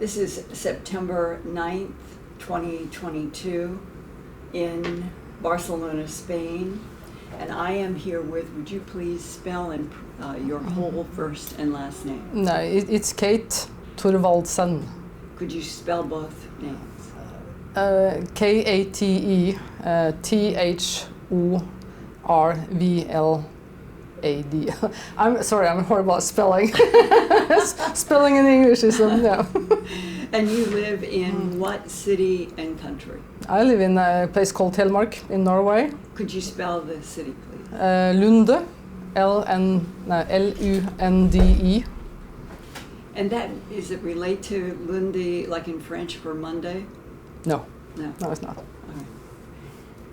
This is September 9th, 2022 in Barcelona, Spain. And I am here with, would you please spell and your whole first and last name? No, it's Kate Thorvaldsen. Could you spell both names? Kate Thorvaldsen. I'm sorry, I'm horrible at spelling. Spelling in English is no. And you live in what city and country? I live in a place called Telemark in Norway. Could you spell the city, please? Lunde, Lunde. And that, is it relate to Lundi, like in French for Monday? No. No. No, it's not. Okay.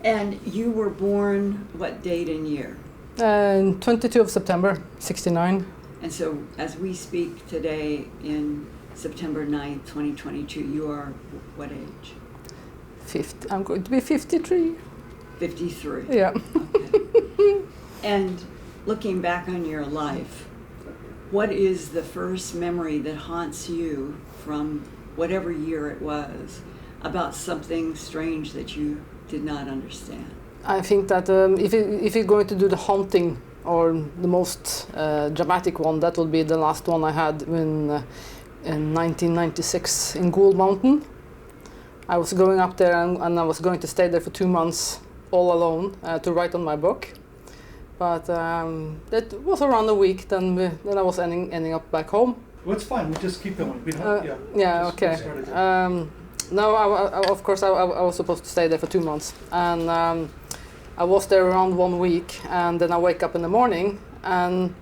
And you were born what date and year? 22 of September, 69. And so as we speak today in September 9th, 2022, you are what age? 50. I'm going to be 53. 53. Yeah. Okay. And looking back on your life, what is the first memory that haunts you from whatever year it was about something strange that you did not understand? I think that if you're going to do the haunting or the most dramatic one, that would be the last one I had in 1996 in Gould Mountain. I was going up there and I was going to stay there for 2 months all alone to write on my book. But that was around a week, then I was ending up back home. Well, it's fine, we'll just keep going. We don't, Okay. No, of course, I was supposed to stay there for 2 months. And I was there around 1 week, and then I wake up in the morning and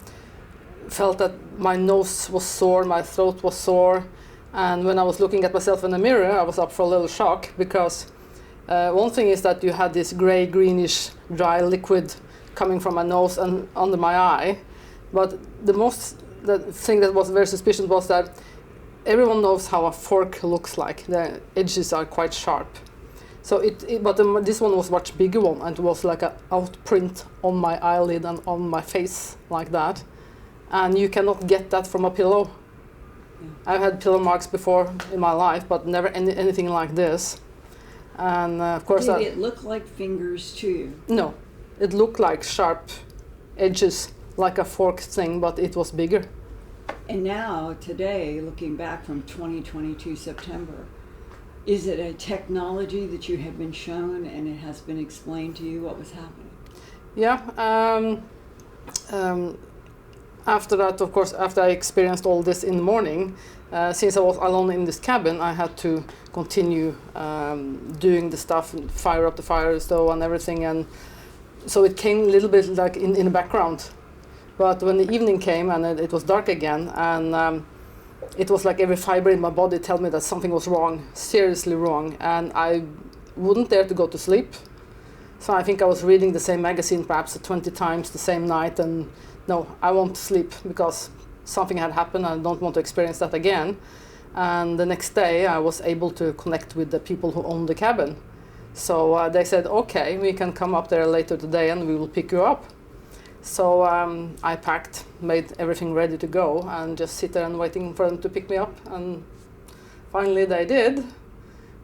felt that my nose was sore, my throat was sore. And when I was looking at myself in the mirror, I was up for a little shock, because one thing is that you had this gray, greenish, dry liquid coming from my nose and under my eye. But the thing that was very suspicious was that everyone knows how a fork looks like. The edges are quite sharp. So this one was a much bigger one, and it was like an outprint on my eyelid and on my face like that. And you cannot get that from a pillow. I've had pillow marks before in my life, but never anything like this. And of course, did it look like fingers to you? No, it looked like sharp edges, like a fork thing, but it was bigger. And now, today, looking back from 2022 September, is it a technology that you have been shown and it has been explained to you what was happening? Yeah. After that, of course, after I experienced all this in the morning, since I was alone in this cabin, I had to continue doing the stuff, and fire up the fire stove and everything, and so it came a little bit like in the background. But when the evening came and it was dark again, and it was like every fiber in my body told me that something was wrong, seriously wrong, and I wouldn't dare to go to sleep. So I think I was reading the same magazine perhaps 20 times the same night, and no, I won't sleep because something had happened and I don't want to experience that again. And the next day I was able to connect with the people who own the cabin. So they said, okay, we can come up there later today and we will pick you up. So I packed, made everything ready to go, and just sit there and waiting for them to pick me up. And finally they did.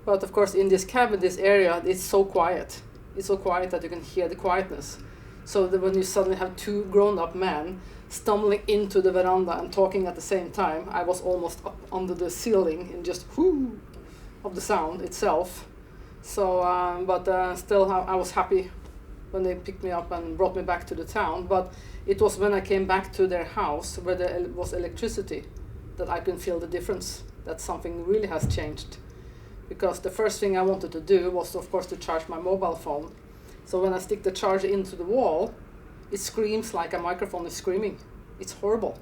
But of course in this cabin, this area, it's so quiet. It's so quiet that you can hear the quietness. So that when you suddenly have 2 grown-up men stumbling into the veranda and talking at the same time, I was almost up under the ceiling in just whoo of the sound itself. So, still I was happy when they picked me up and brought me back to the town. But it was when I came back to their house where there was electricity that I could feel the difference, that something really has changed. Because the first thing I wanted to do was, of course, to charge my mobile phone. So when I stick the charger into the wall, it screams like a microphone is screaming. It's horrible.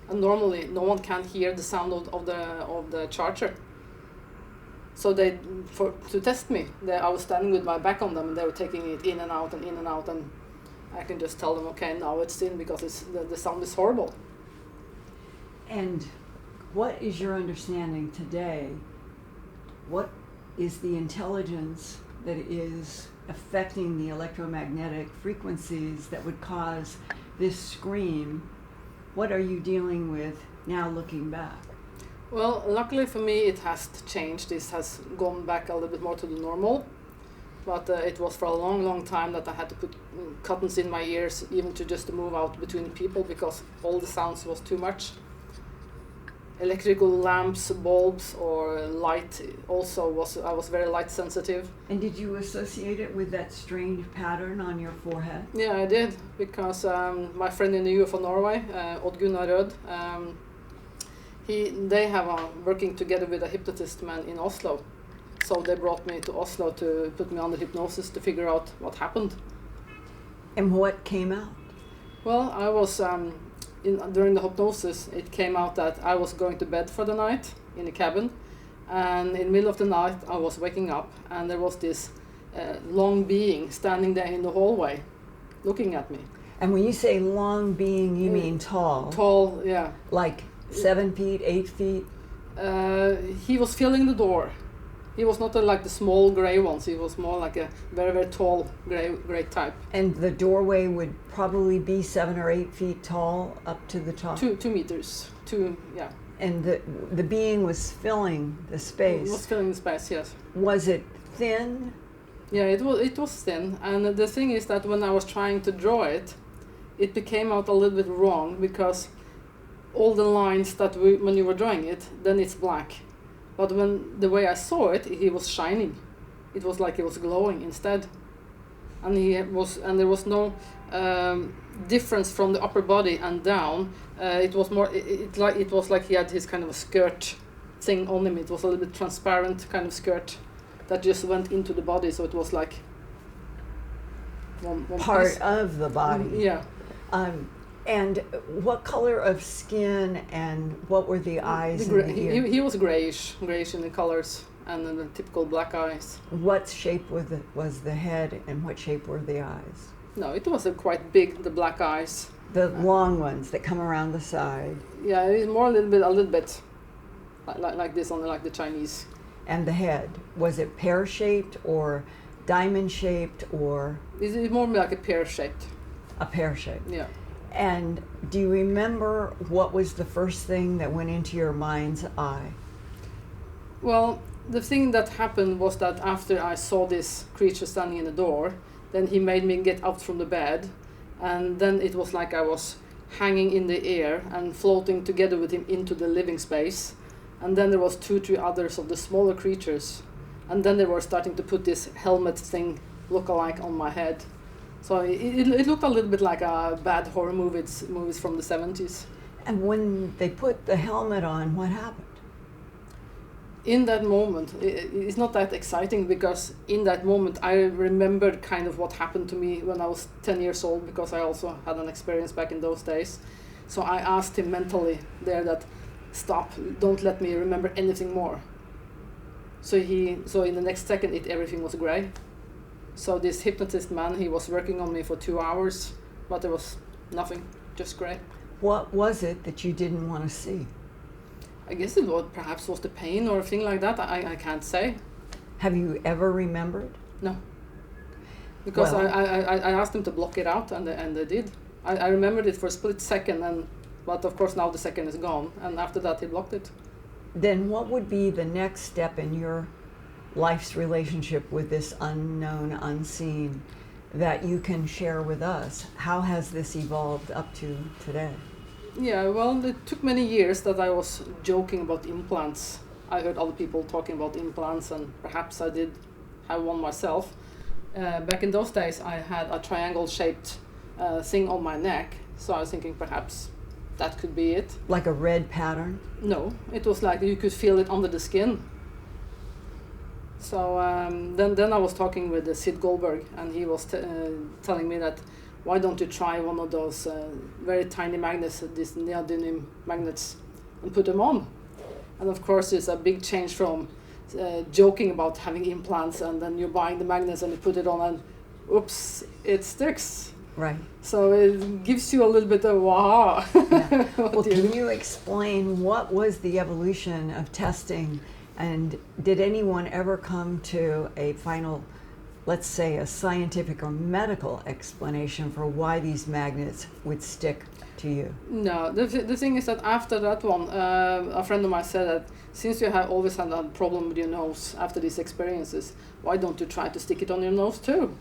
And normally no one can hear the sound of the charger. So to test me, I was standing with my back on them, and they were taking it in and out, and I can just tell them, okay, now it's in, because the sound is horrible. And what is your understanding today? What is the intelligence that is affecting the electromagnetic frequencies that would cause this scream? What are you dealing with now looking back? Well, luckily for me, it has changed. This has gone back a little bit more to the normal. But it was for a long, long time that I had to put cottons in my ears, even to move out between people, because all the sounds was too much. Electrical lamps, bulbs, or light also I was very light sensitive. And did you associate it with that strange pattern on your forehead? Yeah, I did, because my friend in the UFO Norway, Odd Gunnar Rød, they have working together with a hypnotist man in Oslo. So they brought me to Oslo to put me under hypnosis to figure out what happened. And what came out? Well, I was during the hypnosis. It came out that I was going to bed for the night in the cabin, and in the middle of the night I was waking up, and there was this long being standing there in the hallway, looking at me. And when you say long being, you mean tall? Tall, yeah. Like 7 feet, 8 feet? He was filling the door. He was not like the small gray ones. He was more like a very, very tall gray type. And the doorway would probably be 7 or 8 feet tall up to the top? 2 meters. Yeah. And the being was filling the space? It was filling the space, yes. Was it thin? Yeah, it was thin. And the thing is that when I was trying to draw it, it became out a little bit wrong, because all the lines that when you were drawing it, then it's black. But when the way I saw it, he was shining. It was like he was glowing instead, and there was no difference from the upper body and down. It was more. It was like he had his kind of a skirt thing on him. It was a little bit transparent kind of skirt that just went into the body. So it was like one part piece of the body. Yeah. And what color of skin, and what were the eyes and the ears? He was grayish in the colors, and then the typical black eyes. What shape was the head, and what shape were the eyes? No, it was quite big, the black eyes. The long ones that come around the side. Yeah, it's more a little bit like this, only like the Chinese. And the head, was it pear-shaped or diamond-shaped, or? It's more like a pear-shaped. A pear-shaped. Yeah. And do you remember what was the first thing that went into your mind's eye? Well, the thing that happened was that after I saw this creature standing in the door, then he made me get up from the bed, and then it was like I was hanging in the air and floating together with him into the living space. And then there was 2-3 others of the smaller creatures, and then they were starting to put this helmet thing look-alike on my head. So it looked a little bit like a bad horror movies from the 70s. And when they put the helmet on, what happened? In that moment, it's not that exciting, because in that moment I remembered kind of what happened to me when I was 10 years old, because I also had an experience back in those days. So I asked him mentally there that, stop, don't let me remember anything more. So in the next second, everything was gray. So this hypnotist man, he was working on me for 2 hours, but there was nothing, just gray. What was it that you didn't want to see? I guess it perhaps was the pain or a thing like that. I can't say. Have you ever remembered? No. Because Well, I asked them to block it out, and they did. I remembered it for a split second, but of course now the second is gone, and after that he blocked it. Then what would be the next step in your life's relationship with this unknown, unseen, that you can share with us? How has this evolved up to today? Yeah, well, it took many years that I was joking about implants. I heard other people talking about implants, and perhaps I did have one myself. Back in those days, I had a triangle-shaped thing on my neck, so I was thinking perhaps that could be it. Like a red pattern? No, it was like you could feel it under the skin. So then I was talking with Sid Goldberg, and he was telling me that, why don't you try one of those very tiny magnets, these neodymium magnets, and put them on? And of course, it's a big change from joking about having implants, and then you're buying the magnets and you put it on, and oops, it sticks. Right. So it gives you a little bit of wow. Yeah. Well, can you explain what was the evolution of testing, and did anyone ever come to a final, let's say, a scientific or medical explanation for why these magnets would stick to you? No, the thing is that after that one, a friend of mine said that since you have always had a problem with your nose after these experiences, why don't you try to stick it on your nose too?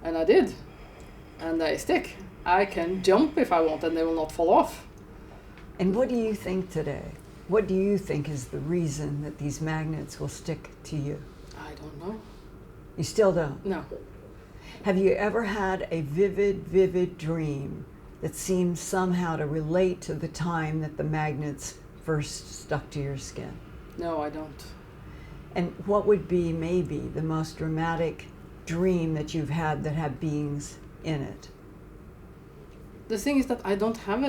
And I did. And they stick. I can jump if I want and they will not fall off. And what do you think today? What do you think is the reason that these magnets will stick to you? I don't know. You still don't? No. Have you ever had a vivid dream that seems somehow to relate to the time that the magnets first stuck to your skin? No, I don't. And what would be maybe the most dramatic dream that you've had that had beings in it? The thing is that I don't have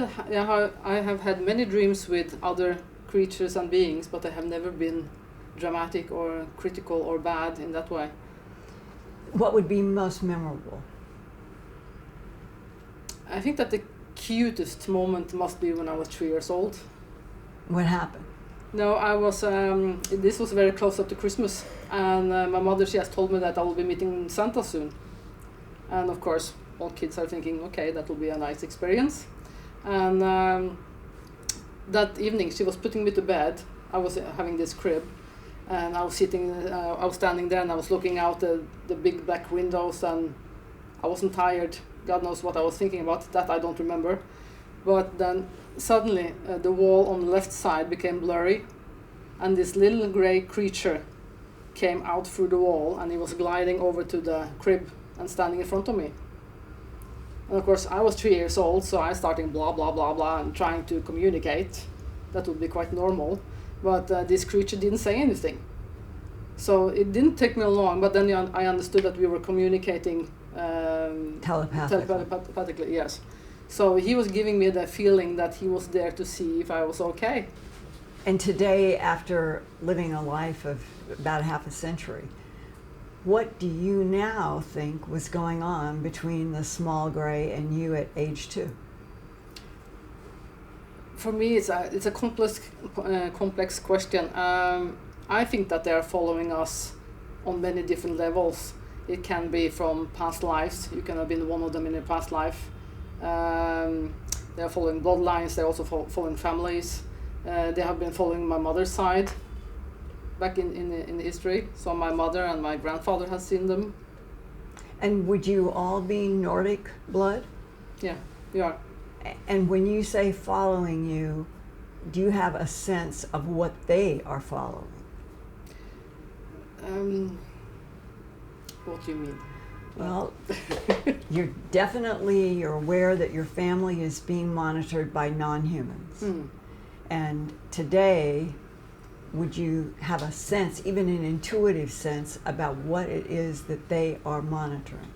I have had many dreams with other creatures and beings, but they have never been dramatic or critical or bad in that way. What would be most memorable? I think that the cutest moment must be when I was 3 years old. What happened? No, I was, this was very close up to Christmas, and my mother, she has told me that I will be meeting Santa soon. And of course, all kids are thinking, okay, that will be a nice experience. And that evening, she was putting me to bed. I was having this crib, and I was standing there, and I was looking out the big black windows, and I wasn't tired. God knows what I was thinking about, that I don't remember. But then suddenly the wall on the left side became blurry, and this little gray creature came out through the wall, and he was gliding over to the crib and standing in front of me. And of course I was 3 years old, so I started blah blah blah blah and trying to communicate. That would be quite normal, but this creature didn't say anything. So it didn't take me long, but then I understood that we were communicating telepathically, yes. So he was giving me the feeling that he was there to see if I was okay. And today, after living a life of about half a century, what do you now think was going on between the small gray and you at age 2? For me, it's a complex question. I think that they are following us on many different levels. It can be from past lives. You can have been one of them in a past life. They are following bloodlines. They're also following families. They have been following my mother's side back in history. So my mother and my grandfather has seen them. And would you all be Nordic blood? Yeah, we are. And when you say following you, do you have a sense of what they are following? What do you mean? Well, you're aware that your family is being monitored by non-humans. And today, would you have a sense, even an intuitive sense, about what it is that they are monitoring?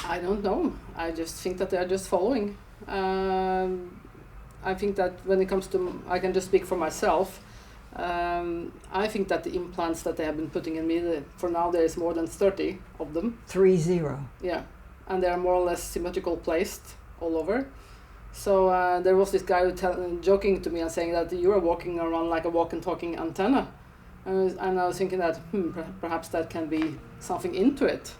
I don't know. I just think that they're just following. I think that when it comes to, I can just speak for myself. I think that the implants that they have been putting in me, for now there is more than 30 of them. 30? Yeah, and they are more or less symmetrical placed all over. So there was this guy joking to me and saying that you are walking around like a walking, talking antenna. And I was thinking that perhaps that can be something into it.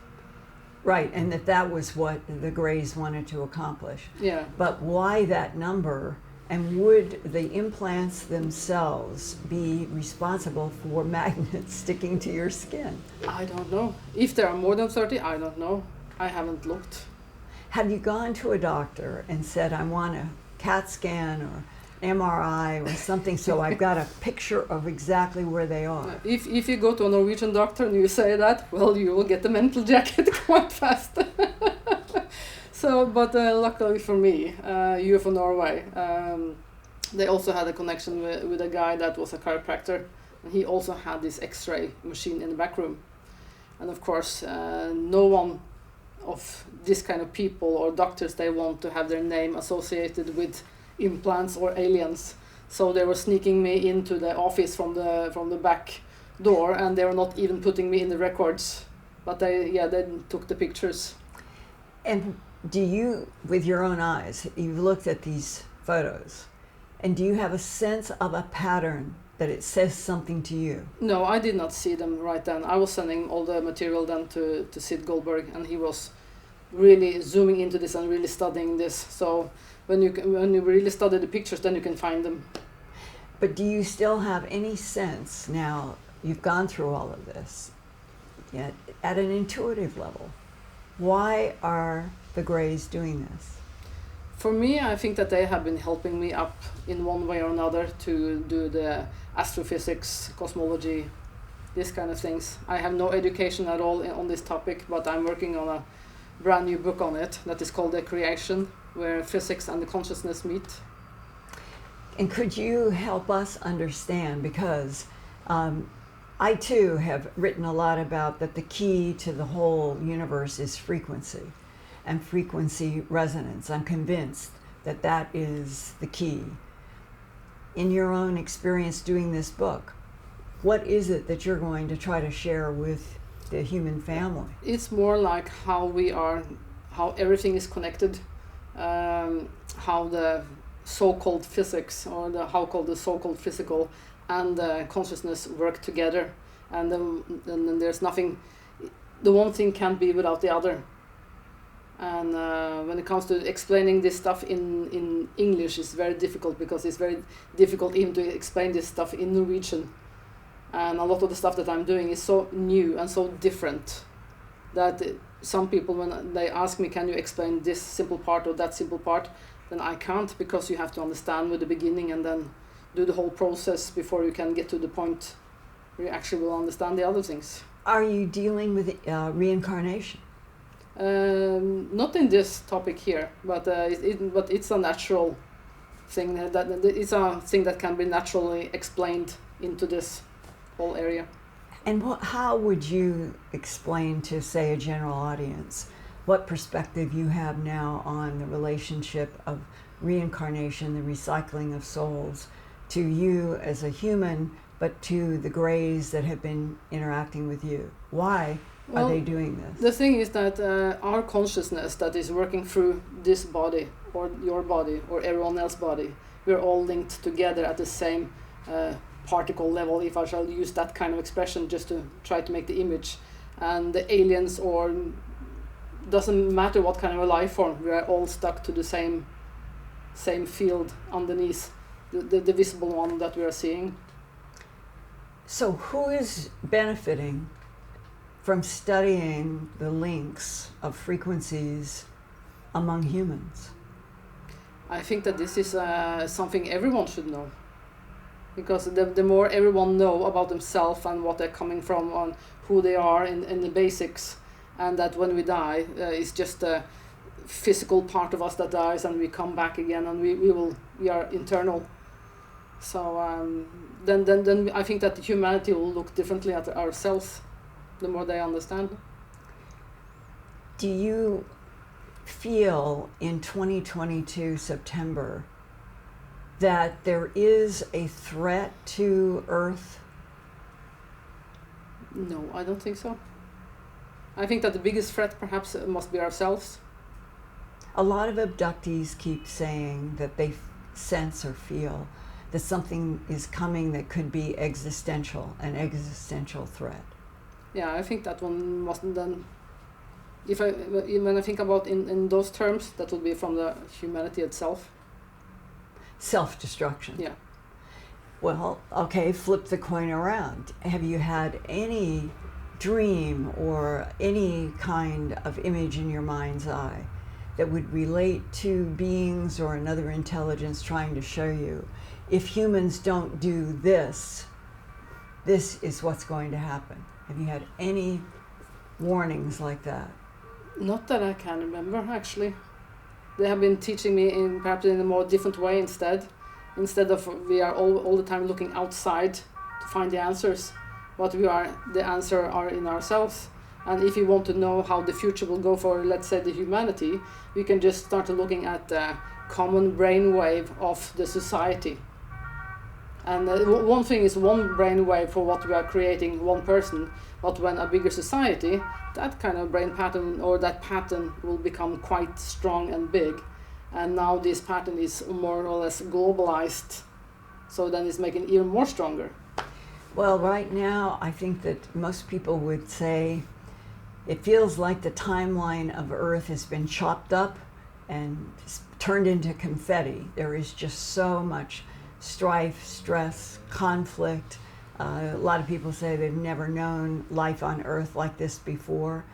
Right, and that was what the GREYS wanted to accomplish. Yeah. But why that number? And would the implants themselves be responsible for magnets sticking to your skin? I don't know. If there are more than 30, I don't know. I haven't looked. Have you gone to a doctor and said, I want a CAT scan or MRI or something, so I've got a picture of exactly where they are? If you go to a Norwegian doctor and you say that, well, you will get the mental jacket quite fast. So, but luckily for me, UFO Norway, they also had a connection with a guy that was a chiropractor, and he also had this X-ray machine in the back room. And of course, no one of this kind of people or doctors, they want to have their name associated with implants or aliens. So they were sneaking me into the office from the back door, and they were not even putting me in the records. But they took the pictures. And do you, with your own eyes, you've looked at these photos, and do you have a sense of a pattern that it says something to you? No, I did not see them right then. I was sending all the material then to Sid Goldberg, and he was really zooming into this and really studying this. So when you really study the pictures, then you can find them. But do you still have any sense now, you've gone through all of this, yet at an intuitive level, why are the GREYS doing this? For me, I think that they have been helping me up in one way or another to do the astrophysics, cosmology, this kind of things. I have no education at all on this topic, but I'm working on a brand new book on it that is called The Creation, where physics and the consciousness meet. And could you help us understand, because I too have written a lot about that the key to the whole universe is frequency and frequency resonance. I'm convinced that that is the key. In your own experience doing this book, what is it that you're going to try to share with the human family? It's more like how everything is connected, how the so-called physics or the so-called physical and consciousness work together, and then there's nothing, the one thing can't be without the other. And when it comes to explaining this stuff in English, it's very difficult, because it's very difficult even to explain this stuff in Norwegian. And a lot of the stuff that I'm doing is so new and so different that some people, when they ask me, can you explain this simple part or that simple part, then I can't, because you have to understand with the beginning and then do the whole process before you can get to the point where you actually will understand the other things. Are you dealing with reincarnation? Not in this topic here, but it's a natural thing. It's a thing that can be naturally explained into this whole area. And how would you explain to, say, a general audience what perspective you have now on the relationship of reincarnation, the recycling of souls, to you as a human, but to the GREYS that have been interacting with you? Why are they doing this? The thing is that our consciousness that is working through this body, or your body, or everyone else's body, we're all linked together at the same particle level, if I shall use that kind of expression just to try to make the image. And the aliens, or doesn't matter what kind of a life form, we are all stuck to the same field underneath the visible one that we are seeing. So who is benefiting from studying the links of frequencies among humans? I think that this is something everyone should know, because the more everyone know about themselves and what they're coming from, on who they are in the basics, and that when we die, it's just a physical part of us that dies, and we come back again, and we are internal. So then I think that humanity will look differently at ourselves the more they understand. Do you feel in 2022 September that there is a threat to Earth? No, I don't think so. I think that the biggest threat perhaps must be ourselves. A lot of abductees keep saying that they sense or feel that something is coming that could be existential, an existential threat. Yeah, I think that one mustn't then. When I think about in those terms, that would be from the humanity itself. Self-destruction. Yeah. Well, okay, flip the coin around. Have you had any dream or any kind of image in your mind's eye that would relate to beings or another intelligence trying to show you, if humans don't do this, this is what's going to happen? Have you had any warnings like that? Not that I can remember, actually. They have been teaching me perhaps in a more different way instead of we are all the time looking outside to find the answers, but the answer are in ourselves. And if you want to know how the future will go for, let's say, the humanity, we can just start looking at the common brainwave of the society. And one thing is one brainwave for what we are creating, one person, but when a bigger society, that kind of brain pattern or that pattern will become quite strong and big. And now this pattern is more or less globalized, so then it's making it even more stronger. Well, right now, I think that most people would say It feels like the timeline of Earth has been chopped up and turned into confetti. There is just so much strife, stress, conflict. A lot of people say they've never known life on Earth like this before.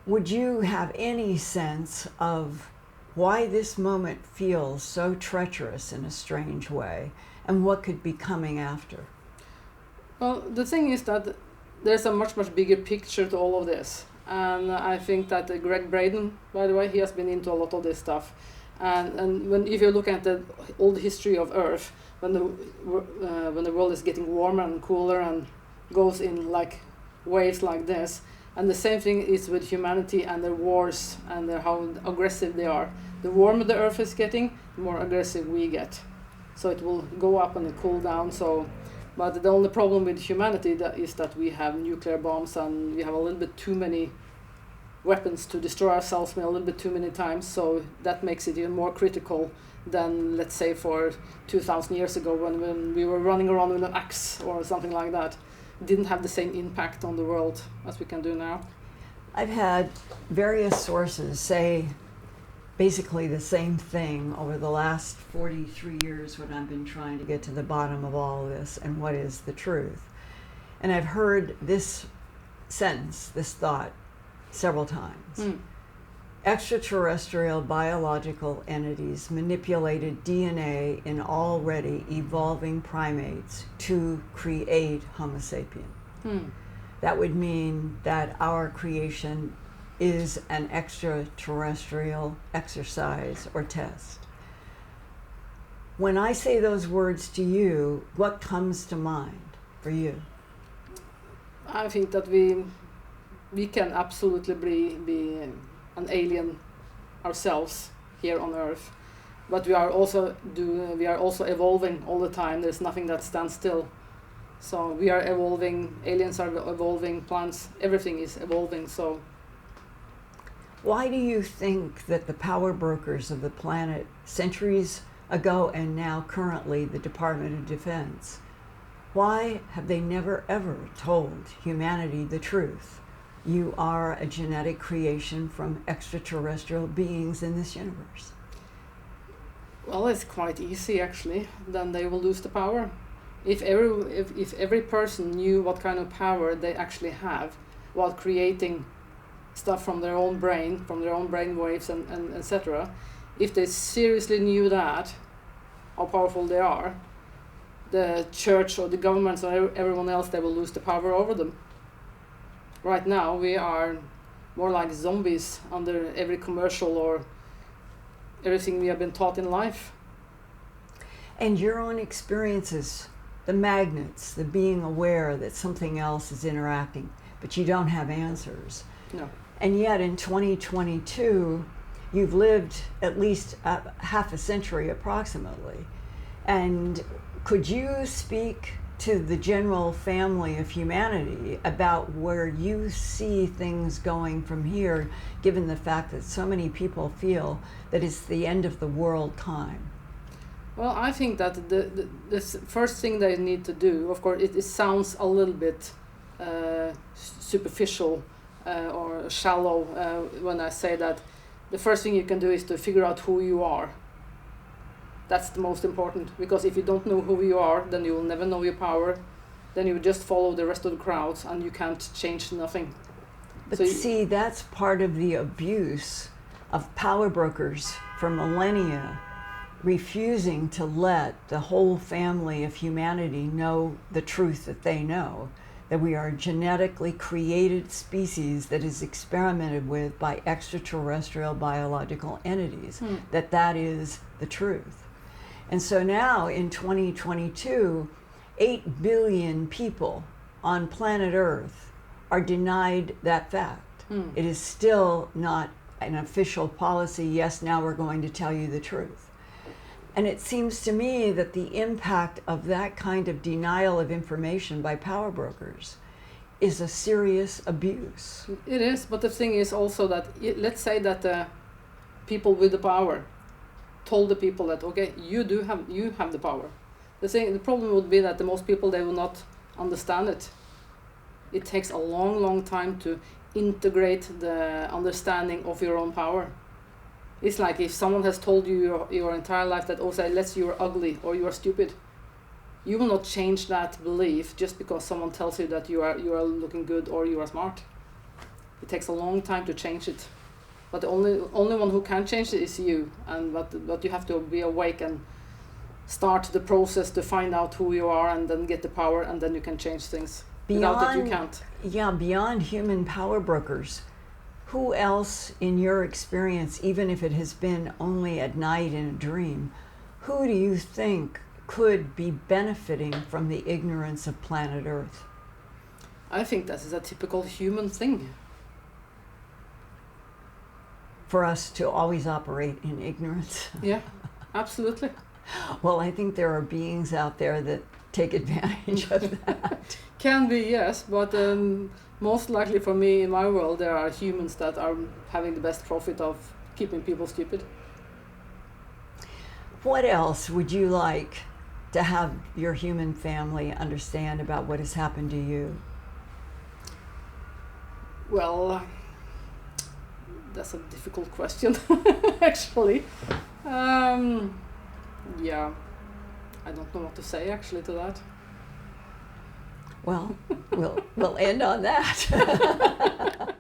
Would you have any sense of why this moment feels so treacherous in a strange way, and what could be coming after? Well, the thing is that there's a much bigger picture to all of this. And I think that Greg Braden, by the way, he has been into a lot of this stuff. And if you look at the old history of Earth, when the world is getting warmer and cooler and goes in like waves like this, and the same thing is with humanity and their wars and how aggressive they are. The warmer the Earth is getting, the more aggressive we get. So it will go up and cool down. But the only problem with humanity is that we have nuclear bombs and we have a little bit too many weapons to destroy ourselves a little bit too many times. So that makes it even more critical than, let's say, for 2,000 years ago when we were running around with an axe or something like that. It didn't have the same impact on the world as we can do now. I've had various sources say basically the same thing over the last 43 years when I've been trying to get to the bottom of all this and what is the truth. And I've heard this sentence, this thought, several times. Extraterrestrial biological entities manipulated DNA in already evolving primates to create Homo sapien. That would mean that our creation is an extraterrestrial exercise or test. When I say those words to you, what comes to mind for you? I think that we can absolutely be an alien ourselves here on Earth, but we are also evolving all the time. There's nothing that stands still. So we are evolving. Aliens are evolving. Plants, everything is evolving. So. Why do you think that the power brokers of the planet centuries ago and now currently the Department of Defense, why have they never ever told humanity the truth? You are a genetic creation from extraterrestrial beings in this universe. Well, it's quite easy actually. Then they will lose the power. If every person knew what kind of power they actually have while creating stuff from their own brain waves and etc. If they seriously knew that, how powerful they are, the church or the governments or everyone else, they will lose the power over them. Right now we are more like zombies under every commercial or everything we have been taught in life. And your own experiences, the magnets, the being aware that something else is interacting, but you don't have answers. No. And yet in 2022, you've lived at least half a century approximately. And could you speak to the general family of humanity about where you see things going from here, given the fact that so many people feel that it's the end of the world time? Well, I think that the first thing they need to do, of course, it sounds a little bit superficial or shallow when I say that. The first thing you can do is to figure out who you are. That's the most important, because if you don't know who you are, then you will never know your power. Then you just follow the rest of the crowds and you can't change nothing. But see, that's part of the abuse of power brokers for millennia, refusing to let the whole family of humanity know the truth that they know, that we are a genetically created species that is experimented with by extraterrestrial biological entities, that is the truth. And so now in 2022, 8 billion people on planet Earth are denied that fact. It is still not an official policy, yes, now we're going to tell you the truth. And it seems to me that the impact of that kind of denial of information by power brokers is a serious abuse. It is, but the thing is also that, let's say that people with the power told the people that, okay, you have the power. The problem would be that the most people, they will not understand it. It takes a long time to integrate the understanding of your own power. It's like if someone has told you your entire life that, oh, say, let's you're ugly or you are stupid, you will not change that belief just because someone tells you that you are looking good or you are smart. It takes a long time to change it, but the only one who can change it is you. And but you have to be awake and start the process to find out who you are, and then get the power, and then you can change things. Without it, you can't. Yeah, beyond human power brokers, who else in your experience, even if it has been only at night in a dream, who do you think could be benefiting from the ignorance of planet Earth? I think that is a typical human thing. For us to always operate in ignorance? Yeah, absolutely. Well, I think there are beings out there that take advantage of that. Can be, yes, but most likely for me in my world there are humans that are having the best profit of keeping people stupid. What else would you like to have your human family understand about what has happened to you? Well, that's a difficult question, actually. Yeah, I don't know what to say actually to that. Well, we'll end on that.